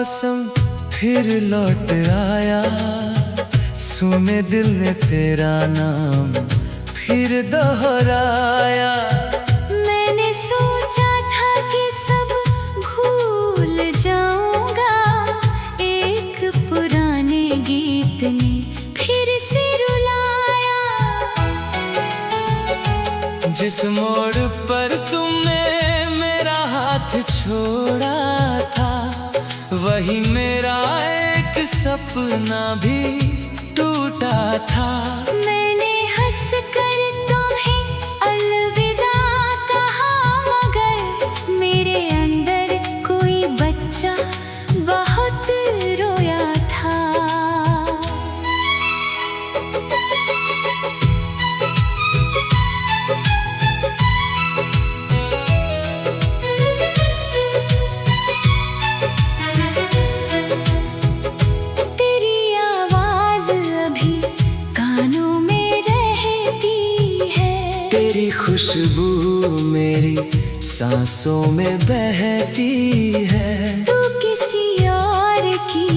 मौसम फिर लौट आया, सुने दिल ने तेरा नाम फिर दोहराया। मैंने सोचा था कि सब भूल जाऊंगा, एक पुराने गीत ने फिर से रुलाया। जिस मोड़ पर तुमने मेरा हाथ छोड़ा था, वही मेरा एक सपना भी टूटा था। मैंने हंस कर तुम्हें अलविदा कहा, मगर मेरे अंदर कोई बच्चा बहुत रोया था। तेरी खुशबू मेरी सांसों में बहती है। तू किसी और की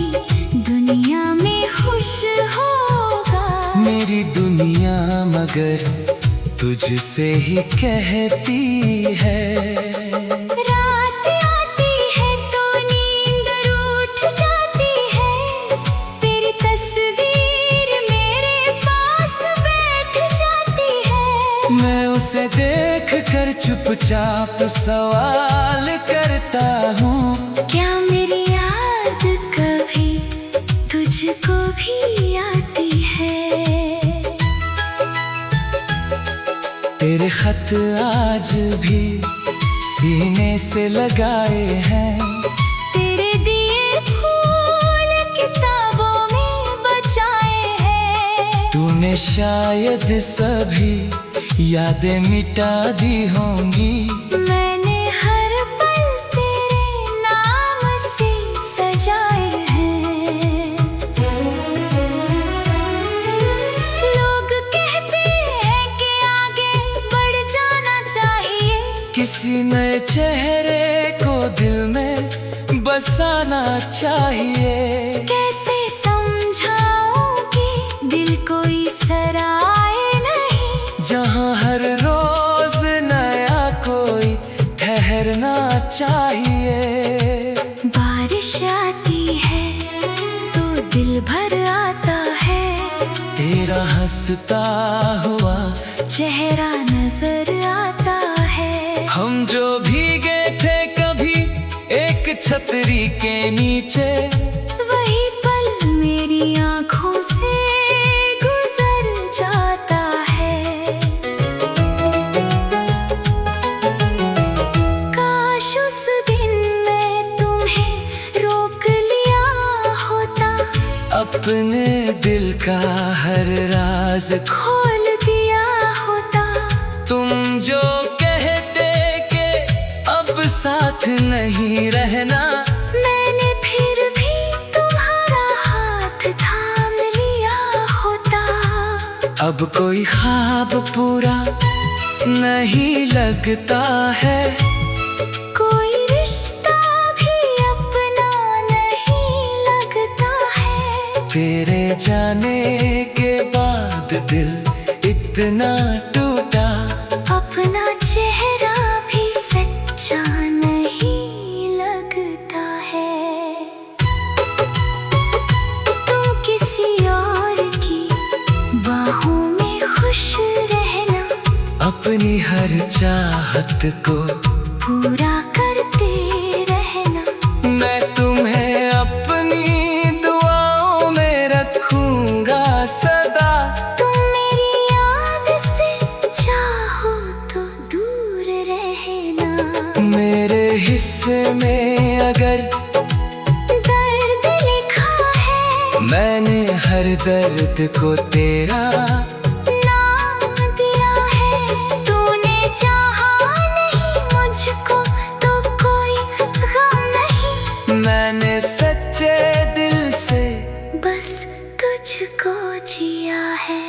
दुनिया में खुश होगा, मेरी दुनिया मगर तुझसे ही कहती है। रात आती है तो नींद रूठ जाती है, तेरी तस्वीर मेरे पास बैठ जाती है। मैं उसे देख कर चुपचाप सवाल करता हूँ, क्या मेरी याद कभी तुझको भी आती है? तेरे खत आज भी सीने से लगाए हैं, तेरे दिए फूल किताबों में बचाए हैं। तूने शायद सभी यादें मिटा दी होंगी, मैंने हर पल तेरे नाम से सजाए हैं। लोग कहते हैं कि आगे बढ़ जाना चाहिए, किसी नए चेहरे को दिल में बसाना चाहिए। कैसे समझाऊं कि दिल कोई सराय नहीं, जहाँ हर रोज नया कोई ठहरना चाहिए। बारिश आती है तो दिल भर आता है, तेरा हंसता हुआ चेहरा नजर आता है। हम जो भीगे थे कभी एक छतरी के नीचे, वही पल मेरी आँखों से गुजर जाता है। काश उस दिन मैं तुम्हें रोक लिया होता, अपने दिल का हर राज खोल दिया होता। तुम जो कहते कि अब साथ नहीं रहना, मैंने फिर भी तुम्हारा हाथ थाम लिया होता। अब कोई ख्वाब पूरा नहीं लगता है, कोई रिश्ता भी अपना नहीं लगता है। तेरे जाने के बाद दिल इतना टूटा, अपना चेहरा भी सच्चा नहीं लगता है। तुम किसी और की बाहों में खुश रहना, अपनी हर चाहत को पूरा करते रहना। मैं तुम्हें अपनी दुआओं में रखूंगा सदा। तुम मेरी याद से चाहो तो दूर रहना, मेरे हिस्से में अगर दर्द लिखा है, मैंने हर दर्द को तेरा नाम दिया है। तूने चाहा नहीं मुझको तो कोई गम नहीं, मैंने सच्चे दिल से बस तुझको जिया है।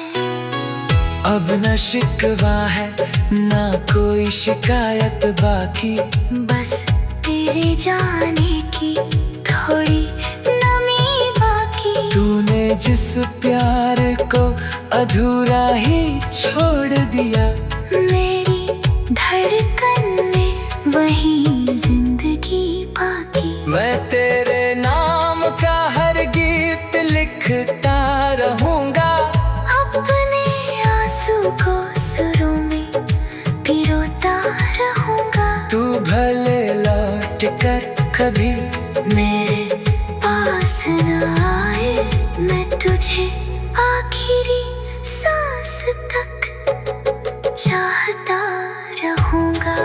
अब न शिकवा है ना कोई शिकायत बाकी, बस तेरे जाने की थोड़ी नमी बाकी। तूने जिस प्यार को अधूरा ही छोड़ दिया, मेरी धड़कन में वही जिंदगी बाकी। मैं तेरे नाम का हर गीत लिखता रहूंगा, अपने आंसू को सुरों में पिरोता रहूंगा। तू भले लौट कर कभी मेरे पास न आए, मैं तुझे आखिरी सांस तक चाहता रहूंगा।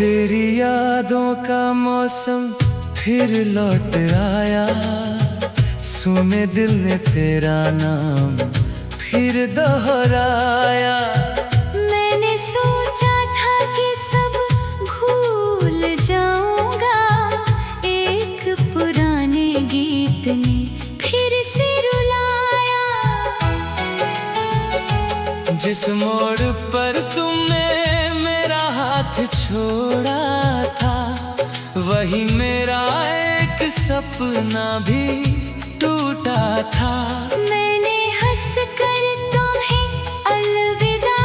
तेरी यादों का मौसम फिर लौट आया, सुने दिल ने तेरा नाम फिर दोहराया। मैंने सोचा था कि सब भूल जाऊंगा, एक पुराने गीत ने फिर से रुलाया। जिस मोड़ पर तुमने मेरा हाथ छोड़ा था, वही मेरा एक सपना भी टूटा था। मैंने हंस कर तुम्हें अलविदा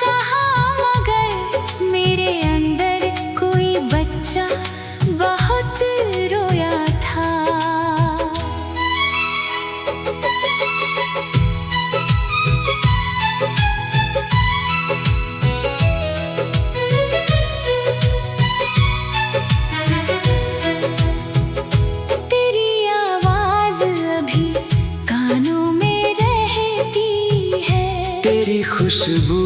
कहा, मगर मेरे अंदर कोई बच्चा बहुत रोया था। तेरी खुशबू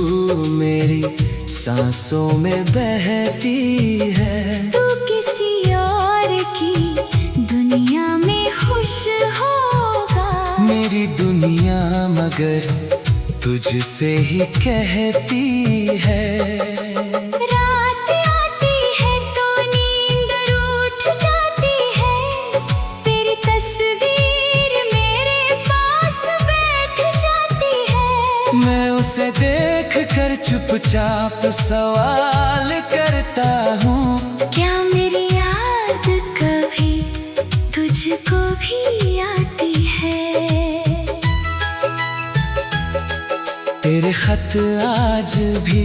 मेरी सांसों में बहती है। तू किसी और की दुनिया में खुश होगा, मेरी दुनिया मगर तुझसे ही कहती है। रात आती है तो नींद रूठ जाती है, तेरी तस्वीर मेरे पास बैठ जाती है। मैं उसे देख कर चुपचाप सवाल करता हूँ, क्या मेरी याद कभी तुझको भी आती है? तेरे खत आज भी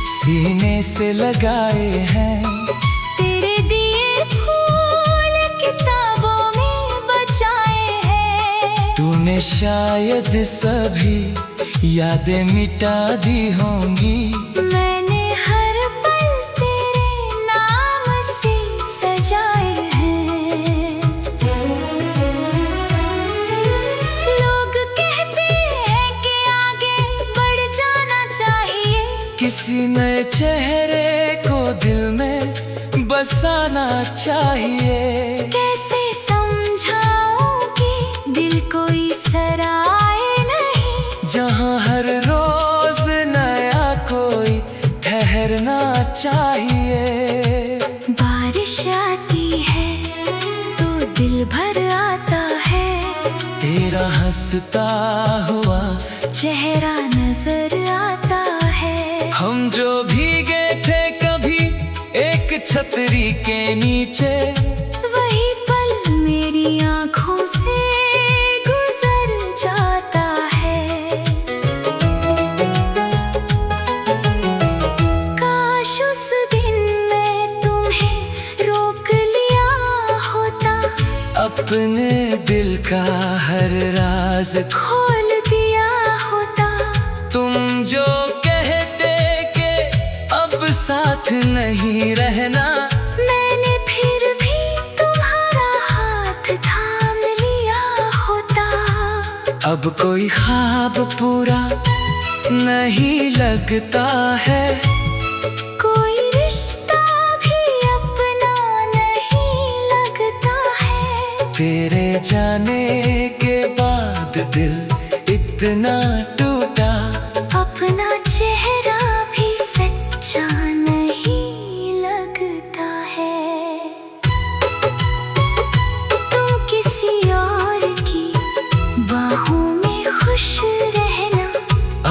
सीने से लगाए हैं, तेरे दिए फूल किताबों में बचाए हैं। तूने शायद सभी यादें मिटा दी होंगी, मैंने हर पल तेरे नाम से सजाए हैं। लोग कहते हैं कि आगे बढ़ जाना चाहिए, किसी नए चेहरे को दिल में बसाना चाहिए। कैसे समझाऊं कि दिल कोई सराय नहीं, जहाँ हर रोज नया कोई ठहरना चाहिए। बारिश आती है तो दिल भर आता है, तेरा हंसता हुआ चेहरा नजर आता है। हम जो भीगे थे कभी एक छतरी के नीचे, वही पल मेरी आंखों से गुजर जाता है। काश उस दिन मैं तुम्हें रोक लिया होता, अपने दिल का हर राज खोल दिया होता। तुम जो कहते कि अब साथ नहीं रहना, मैंने फिर भी तुम्हारा अब कोई ख्वाब पूरा नहीं लगता है, कोई रिश्ता भी अपना नहीं लगता है। तेरे जाने के बाद दिल इतना टूटा, अपना चेहरा भी सच्चा नहीं लगता है। तुम किसी और की बाहों में खुश रहना,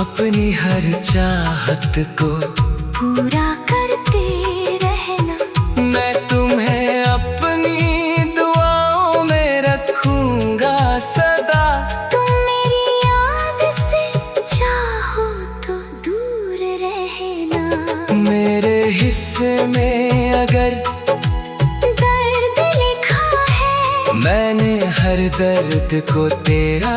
अपनी हर चाहत को पूरा करते रहना। मैं तुम्हें अपनी दुआओं में रखूंगा सदा। तुम मेरी याद से चाहो तो दूर रहना। मेरे हिस्से में अगर दर्द लिखा है, मैंने हर दर्द को तेरा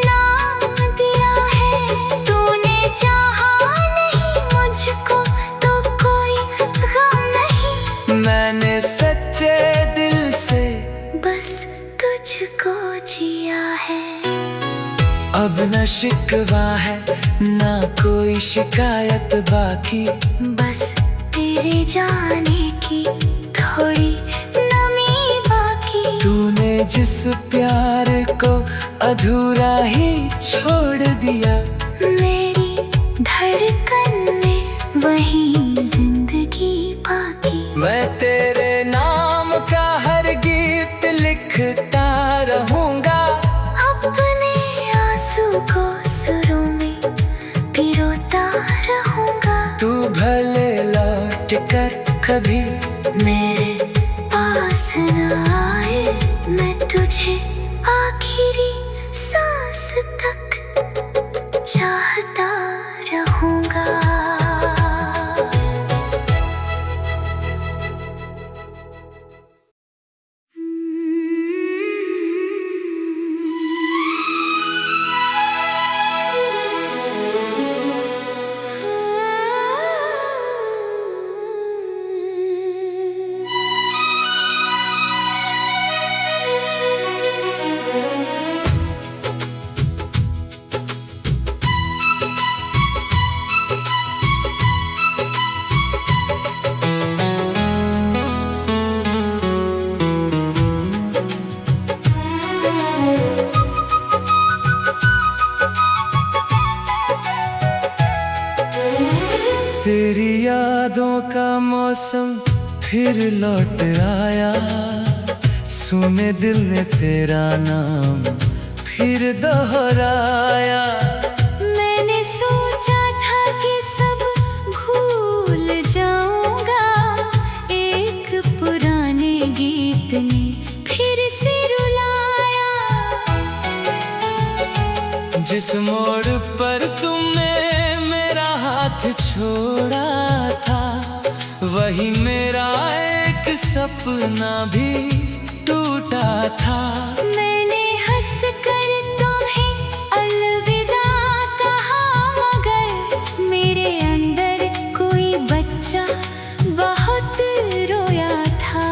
नाम दिया है। तूने चाहा नहीं मुझको तो कोई गम नहीं, मैंने सच्चे दिल से बस तुझको जिया है। अब न शिकवा है ना कोई शिकायत बाकी, बस तेरे जाने की थोड़ी नमी बाकी। तूने जिस प्यार को अधूरा ही छोड़ दिया, मेरी धड़कन में वही जिंदगी बाकी। मैं तेरे नाम का हर गीत लिखता रहूंगा, अपने आंसू को सुरों में पिरोता रहूंगा। तू भले लौट कर कभी मेरे पास न आए, मैं तुझे आखिरी सांस तक चाहता रहूंगा। तेरी यादों का मौसम फिर लौट आया, सुने दिल ने तेरा नाम फिर दोहराया। मैंने सोचा था कि सब भूल जाऊंगा, एक पुराने गीत ने फिर से रुलाया। जिस मोड़ पर तुमने मेरा हाथ छोड़ा था, वही मेरा एक सपना भी टूटा था। मैंने हंस कर तुम्हें अलविदा कहा, मगर मेरे अंदर कोई बच्चा बहुत रोया था।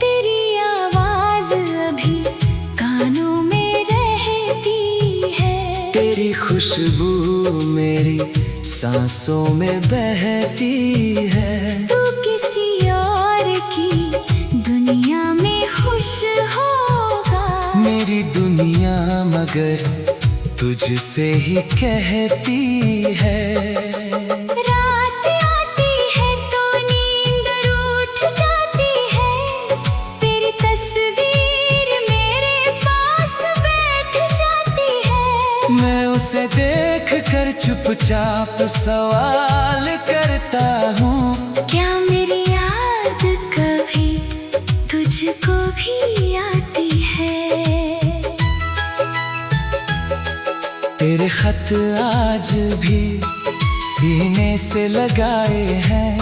तेरी आवाज अभी कानों में रहती है, तेरी खुशबू मेरी सांसों में बहती है। तू किसी और की दुनिया में खुश होगा, मेरी दुनिया मगर तुझसे ही कहती है। रात आती है तो नींद रूठ जाती है, तेरी तस्वीर मेरे पास बैठ जाती है। मैं उसे देख कर चुपचाप सवाल करता हूँ, क्या मेरी याद कभी तुझको भी आती है? तेरे खत आज भी सीने से लगाए हैं,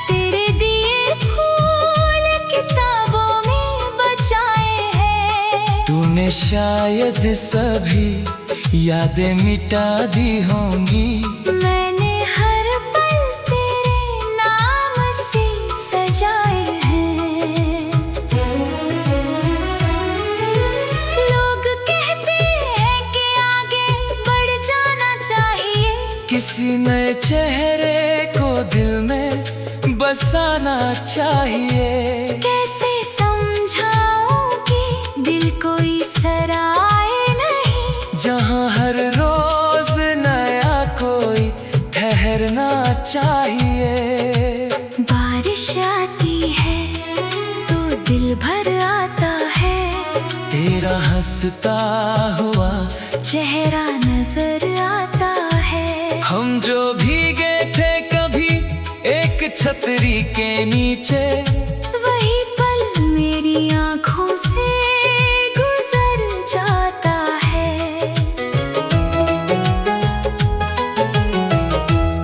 तेरे दिए फूल किताबों में बचाए हैं। तूने शायद सभी यादें मिटा दी होंगी। मैंने हर पल तेरे नाम से सजाए हैं। लोग कहते हैं कि आगे बढ़ जाना चाहिए, किसी नए चेहरे को दिल में बसाना चाहिए। कैसे समझाऊं कि दिल कोई सराय नहीं, जहाँ हर रोज नया कोई ठहरना चाहिए। बारिश आती है तो दिल भर आता है, तेरा हंसता हुआ चेहरा नजर आता है। हम जो भीगे थे कभी एक छतरी के नीचे, वही पल मेरी आंखों से गुजर जाता है।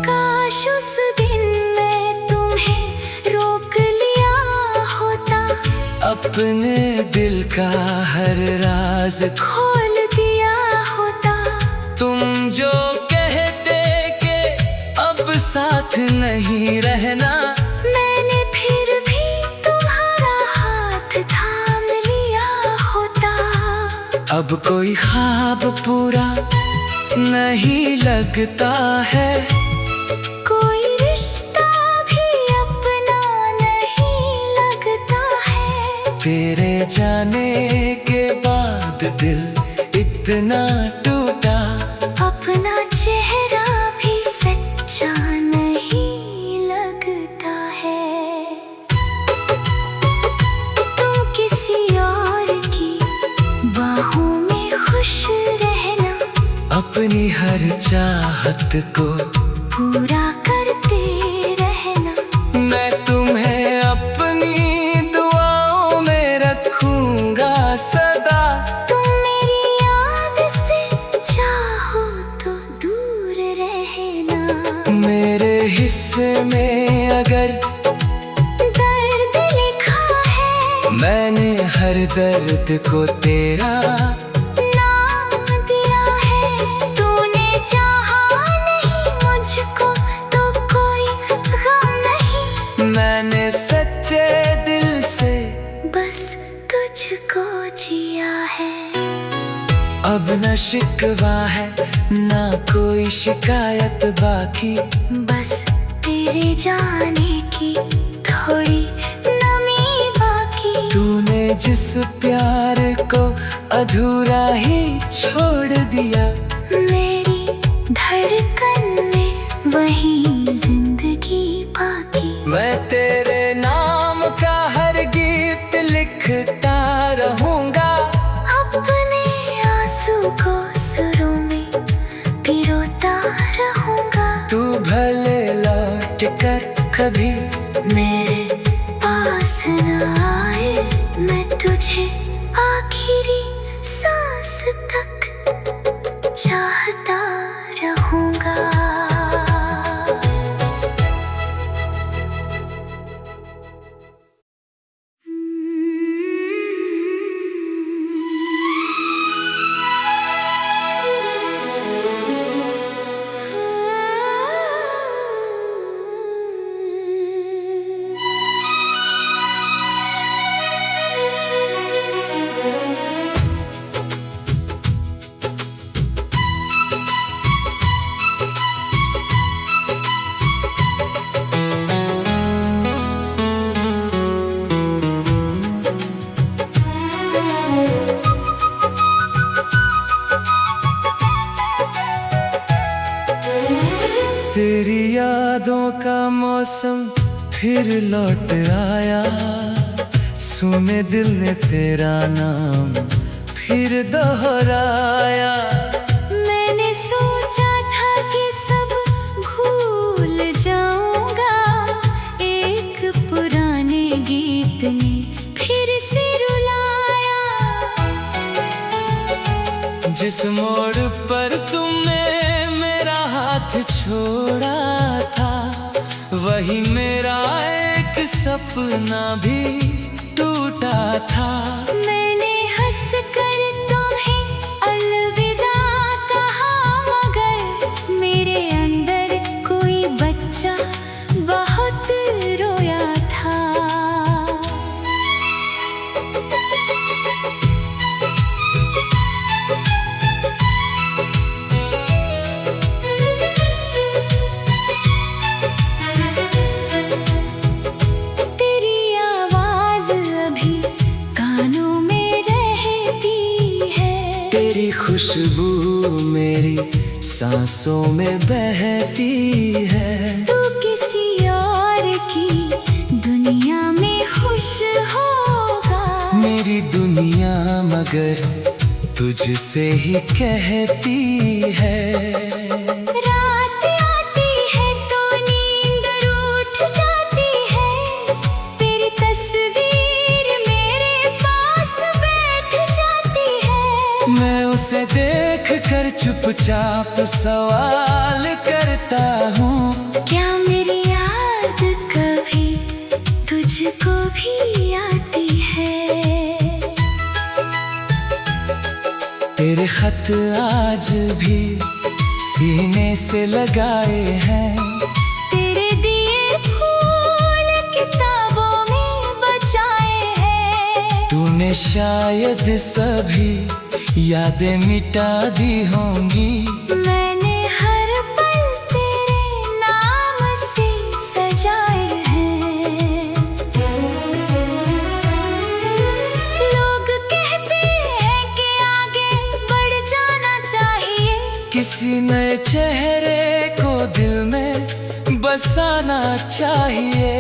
काश उस दिन मैं तुम्हें रोक लिया होता, अपने दिल का हर राज खोल दिया होता। तुम जो कहते कि अब साथ नहीं रहना, मैंने फिर भी तुम्हारा हाथ थाम लिया होता। अब कोई ख्वाब पूरा नहीं लगता है, कोई रिश्ता भी अपना नहीं लगता है। तेरे जाने के बाद दिल इतना टूटा, अपना चेहरा भी सच्चा नहीं लगता है। तुम किसी और की बाहों में खुश रहना, अपनी हर चाहत को पूरा करते रहना। मैं तुम्हें अपनी दुआओं में रखूंगा सदा। तुम मेरी याद से चाहो तो दूर रहना। मेरे हिस्से में अगर दर्द लिखा है, मैंने हर दर्द को तेरा नाम दिया है। तूने चाहा नहीं मुझको तो कोई गम नहीं, मैंने सच्चे दिल से बस तुझको जिया है। अब न शिकवा है ना कोई शिकायत बाकी, बस तेरे जाने की थोड़ी नमी बाकी। तूने जिस प्यार को अधूरा ही छोड़ दिया, मेरी धड़कन में वही जिंदगी बाकी। मैं तेरे नाम का हर गीत लिखता रहूंगा, अपने आंसू को सुरों में पिरोता रहूंगा। तू भले लौट कर कभी मेरे पास न आए, मैं तुझे आखिरी सांस तक चाहता रहूंगा। तेरी यादों का मौसम फिर लौट आया, सुने दिल ने तेरा नाम फिर दोहराया। मैंने सोचा था कि सब भूल जाऊंगा, एक पुराने गीत ने फिर से रुलाया। जिस मोड़ पर तुमने मेरा हाथ छोड़ा था, वही मेरा एक सपना भी टूटा था। मैंने हंस कर तुम्हें अलविदा खुशबू मेरी सांसों में बहती है। तू किसी और की दुनिया में खुश होगा। मेरी दुनिया मगर तुझसे ही कहती है। रात आती है तो नींद रूठ जाती है। तेरी तस्वीर मेरे पास बैठ जाती है। मैं उसे देख कर चुपचाप सवाल करता हूँ, क्या मेरी याद कभी तुझको भी आती है? तेरे खत आज भी सीने से लगाए हैं। तेरे दिए फूल किताबों में बचाए हैं। तूने शायद सभी यादें मिटा दी होंगी। मैंने हर पल तेरे नाम से सजाए हैं। लोग कहते हैं कि आगे बढ़ जाना चाहिए। किसी नए चेहरे को दिल में बसाना चाहिए।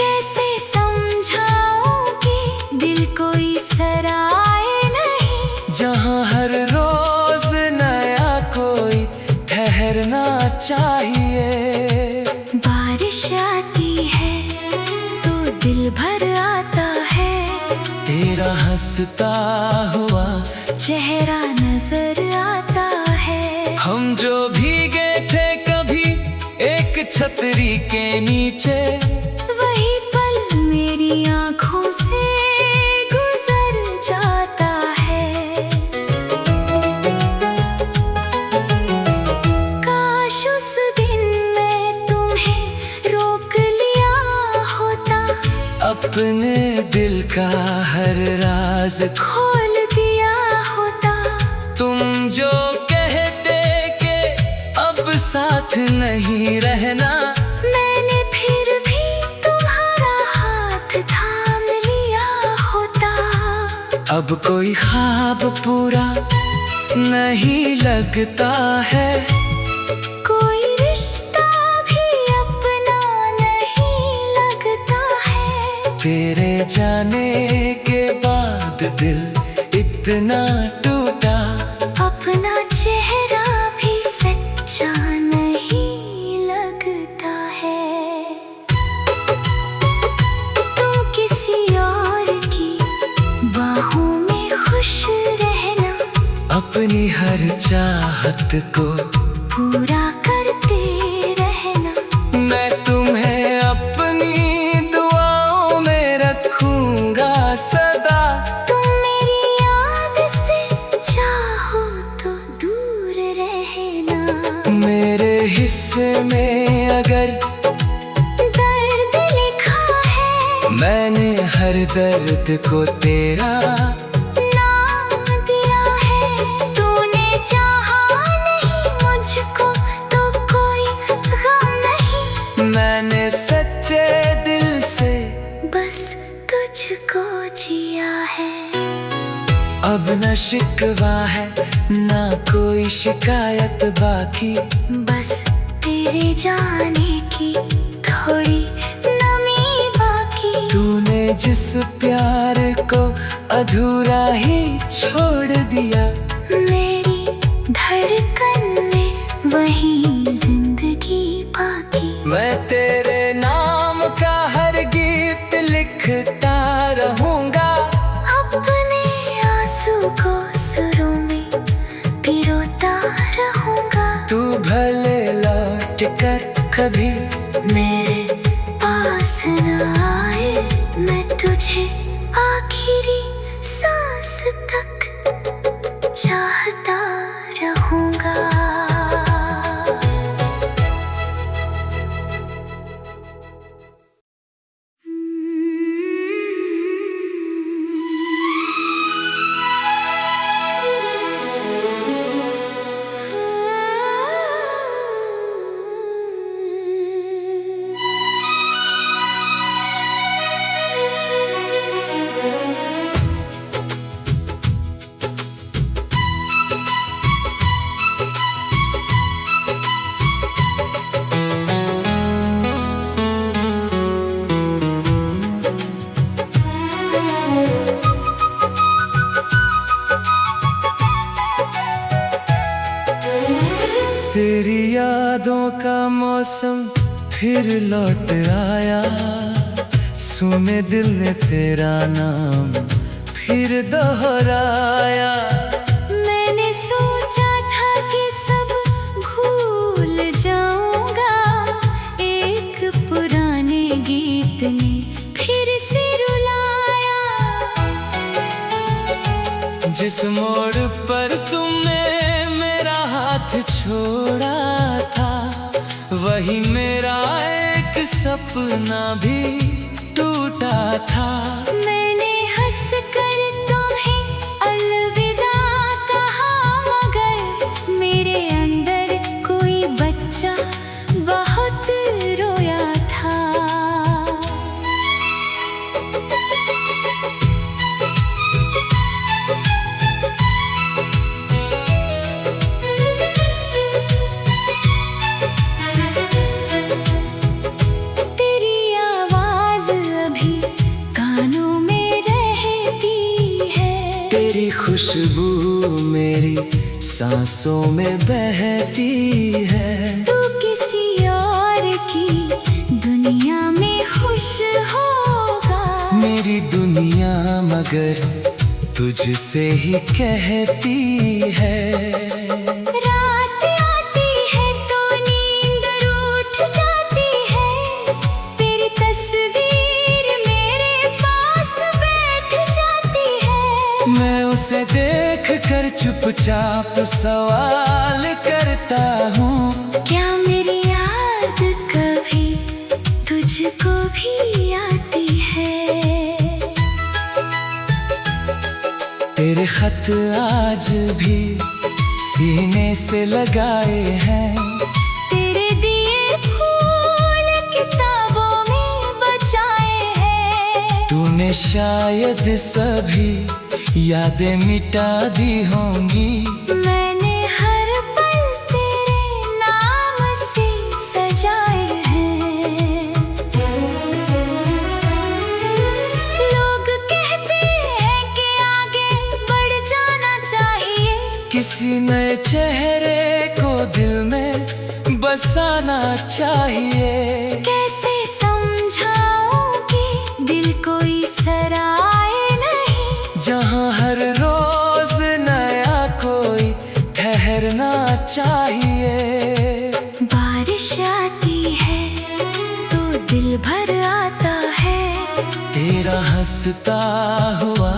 कैसे समझाऊं कि दिल कोई सराय नहीं। जहाँ हर रोज नया कोई ठहरना चाहिए। बारिश आती है तो दिल भर आता है। तेरा हंसता हुआ चेहरा नजर आता है। हम जो भीगे थे कभी एक छतरी के नीचे, वही पल मेरी आंखों से गुजर जाता है। काश उस दिन मैं तुम्हें रोक लिया होता। अपने दिल का हर राज खोल दिया होता। तुम जो कहते कि अब साथ नहीं रहना, मैंने फिर भी तुम्हारा हाथ थाम लिया होता। अब कोई ख्वाब पूरा नहीं लगता है। कोई रिश्ता भी अपना नहीं लगता है। तेरे जाने के बाद दिल इतना टूटा, अपना चेहरा भी सच्चा नहीं लगता है। तुम किसी और की बाहों में खुश रहना। अपनी हर चाहत को पूरा करते रहना। मैं तुम्हें अपनी दुआओं में रखूंगा सदा। तुम मेरी याद से चाहो तो दूर रहना। मेरे हिस्से में अगर दर्द लिखा है, मैंने हर दर्द को तेरा नाम दिया है। तूने चाहा नहीं मुझको तो कोई गम नहीं। मैंने सच्चे दिल से बस तुझको जिया है। अब न शिकवा है ना कोई शिकायत बाकी। बस तेरे जाने की थोड़ी नमी बाकी। तूने जिस प्यार को अधूरा ही छोड़ दिया, मेरी धड़कन में वही जिंदगी बाकी। मैं तेरे नाम का हर गीत लिखता रहूंगा। अपने आंसू को सुरों में पिरोता रहूंगा। तू भले लौट कर कभी मेरे पास न आए, मैं तुझे आखिरी सांस तक चाहता रहूंगा। तेरी यादों का मौसम फिर लौट आया, सुने दिल ने तेरा नाम फिर दोहराया। मैंने सोचा था कि सब भूल जाऊंगा, एक पुराने गीत ने फिर से रुलाया। जिस मोड़ पर तुमने मेरा हाथ छोड़ा था, वही मेरा एक सपना भी टूटा था। मैंने हंस कर तुम्हें अलविदा कहा, मगर मेरे अंदर कोई बच्चा बहुत रोया था। तेरी खुशबू मेरी सांसों में बहती है। तू किसी और की दुनिया में खुश होगा, मेरी दुनिया मगर तुझसे ही कहती है। रात आती है तो नींद रूठ जाती है, तेरी तस्वीर मेरे पास बैठ जाती है। मैं उसे देख कर चुपचाप सवाल करता हूँ, क्या मेरी याद कभी तुझको भी आती है? तेरे खत आज भी सीने से लगाए हैं, तेरे दिए फूल किताबों में बचाए हैं। तूने शायद सभी यादें मिटा दी होंगी, मैंने हर पल तेरे नाम से सजाए हैं। लोग कहते हैं कि आगे बढ़ जाना चाहिए, किसी नए चेहरे को दिल में बसाना चाहिए। कैसे समझाऊं कि दिल कोई सराय नहीं, जहाँ हर रोज नया कोई ठहरना चाहिए। बारिश आती है तो दिल भर आता है, तेरा हंसता हुआ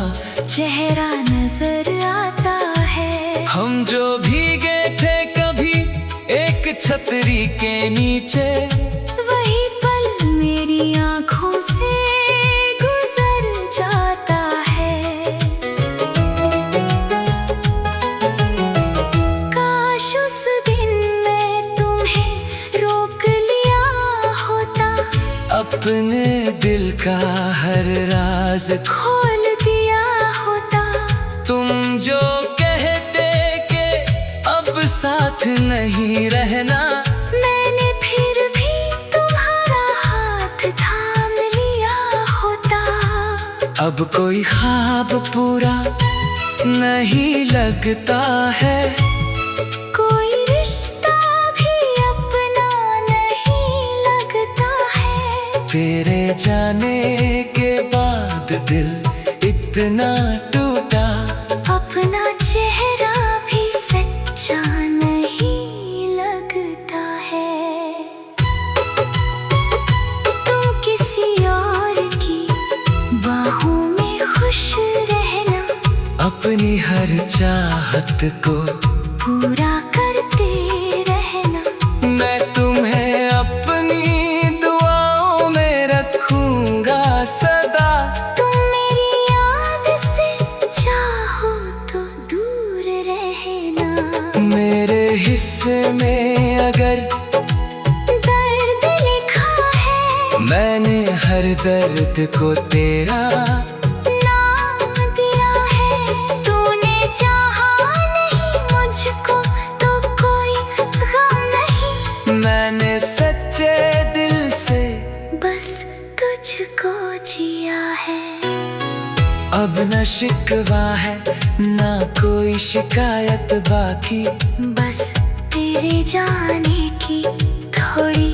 चेहरा नजर आता है। हम जो भीगे थे कभी एक छतरी के नीचे, वही पल मेरी आँखों से गुजर जाता है। काश उस दिन मैं तुम्हें रोक लिया होता, अपने दिल का हर राज खोल दिया होता। तुम जो कहते कि अब साथ नहीं रहना, मैंने फिर भी तुम्हारा हाथ थाम लिया होता। अब कोई ख्वाब पूरा नहीं लगता है, कोई रिश्ता भी अपना नहीं लगता है। तेरे जाने के बाद दिल इतना टूटा, अपना चेहरा भी सच्चा नहीं लगता है। तुम किसी और की बाहों में खुश रहना, अपनी हर चाहत को पूरा करते रहना। मैं तुम्हें अपनी दुआओं में रखूंगा सदा। तुम मेरी याद से चाहो तो दूर रहना, मेरे हिस्से में अगर दर्द लिखा है, मैंने हर दर्द को तेरा नाम दिया है। तूने चाहा नहीं मुझको तो कोई गम नहीं, मैंने सच्चे दिल से बस तुझको जिया है। अब न शिकवा है ना कोई शिकायत बाकी, बस तेरे जाने की थोड़ी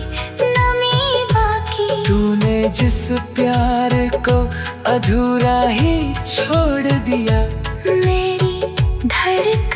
नमी बाकी। तूने जिस प्यार को अधूरा ही छोड़ दिया, मेरी धड़कन